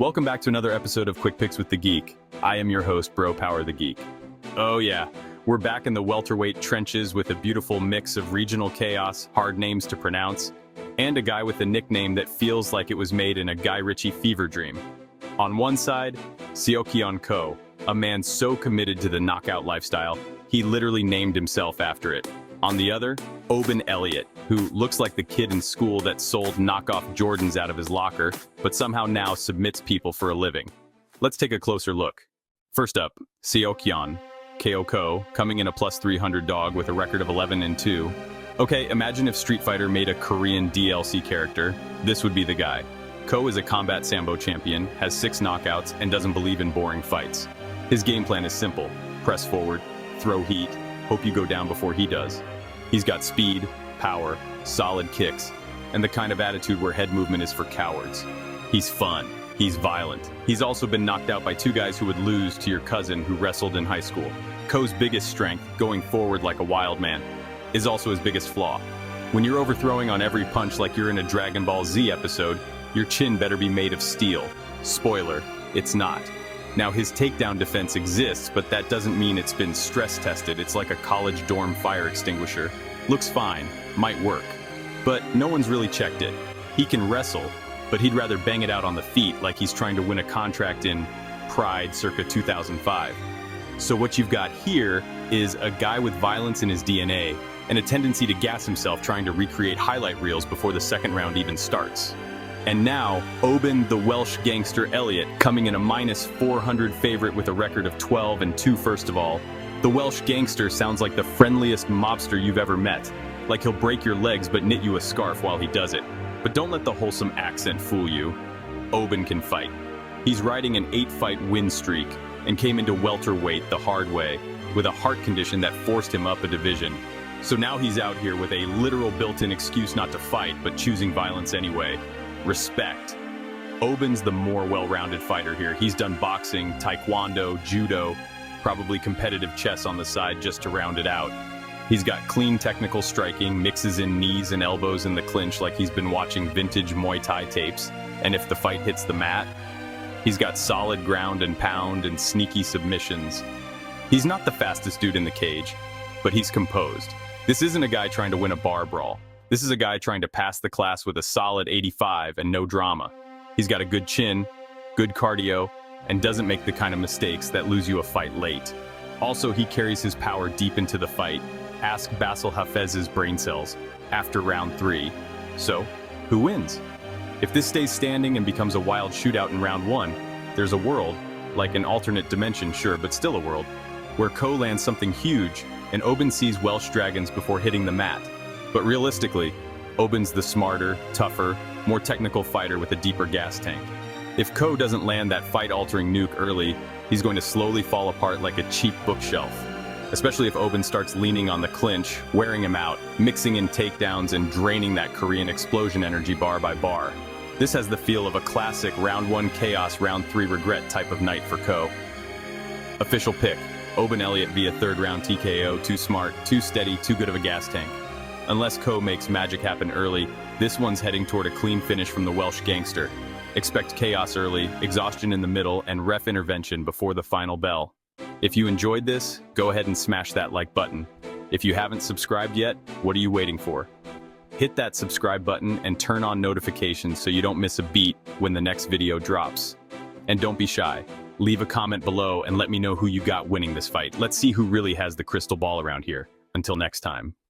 Welcome back to another episode of Quick Picks with the Geek. I am your host, Bro Power the Geek. Oh yeah, we're back in the welterweight trenches with a beautiful mix of regional chaos, hard names to pronounce, and a guy with a nickname that feels like it was made in a Guy Ritchie fever dream. On one side, Seokhyeon Ko, a man so committed to the knockout lifestyle, he literally named himself after it. On the other, Oban Elliott, who looks like the kid in school that sold knockoff Jordans out of his locker, but somehow now submits people for a living. Let's take a closer look. First up, Seokhyeon, Ko, coming in a plus 300 dog with a record of 11-2. Okay, imagine if Street Fighter made a Korean DLC character. This would be the guy. Ko is a combat sambo champion, has 6 knockouts, and doesn't believe in boring fights. His game plan is simple: press forward, throw heat, hope you go down before he does. He's got speed, power, solid kicks, and the kind of attitude where head movement is for cowards. He's fun, he's violent. He's also been knocked out by 2 guys who would lose to your cousin who wrestled in high school. Ko's biggest strength, going forward like a wild man, is also his biggest flaw. When you're overthrowing on every punch like you're in a Dragon Ball Z episode, your chin better be made of steel. Spoiler, it's not. Now his takedown defense exists, but that doesn't mean it's been stress tested. It's like a college dorm fire extinguisher. Looks fine, might work, but no one's really checked it. He can wrestle, but he'd rather bang it out on the feet like he's trying to win a contract in Pride circa 2005. So what you've got here is a guy with violence in his DNA and a tendency to gas himself trying to recreate highlight reels before the second round even starts. And now, Oban the Welsh gangster Elliott, coming in a minus 400 favorite with a record of 12-2 first of all. The Welsh gangster sounds like the friendliest mobster you've ever met. Like he'll break your legs but knit you a scarf while he does it. But don't let the wholesome accent fool you. Oban can fight. He's riding an 8-fight win streak and came into welterweight the hard way, with a heart condition that forced him up a division. So now he's out here with a literal built-in excuse not to fight, but choosing violence anyway. Respect. Oban's the more well-rounded fighter here. He's done boxing, taekwondo, judo, probably competitive chess on the side just to round it out. He's got clean technical striking, mixes in knees and elbows in the clinch like he's been watching vintage Muay Thai tapes, and if the fight hits the mat, he's got solid ground and pound and sneaky submissions. He's not the fastest dude in the cage, but he's composed. This isn't a guy trying to win a bar brawl. This is a guy trying to pass the class with a solid 85 and no drama. He's got a good chin, good cardio, and doesn't make the kind of mistakes that lose you a fight late. Also, he carries his power deep into the fight. Ask Basil Hafez's brain cells after round 3. So, who wins? If this stays standing and becomes a wild shootout in round 1, there's a world, like an alternate dimension, sure, but still a world, where Ko lands something huge and Oban sees Welsh dragons before hitting the mat. But realistically, Oban's the smarter, tougher, more technical fighter with a deeper gas tank. If Ko doesn't land that fight-altering nuke early, he's going to slowly fall apart like a cheap bookshelf. Especially if Oban starts leaning on the clinch, wearing him out, mixing in takedowns and draining that Korean explosion energy bar by bar. This has the feel of a classic round 1 chaos, round 3 regret type of night for Ko. Official pick: Oban Elliott via 3rd round TKO. Too smart, too steady, too good of a gas tank. Unless Ko makes magic happen early, this one's heading toward a clean finish from the Welsh gangster. Expect chaos early, exhaustion in the middle, and ref intervention before the final bell. If you enjoyed this, go ahead and smash that like button. If you haven't subscribed yet, what are you waiting for? Hit that subscribe button and turn on notifications so you don't miss a beat when the next video drops. And don't be shy. Leave a comment below and let me know who you got winning this fight. Let's see who really has the crystal ball around here. Until next time.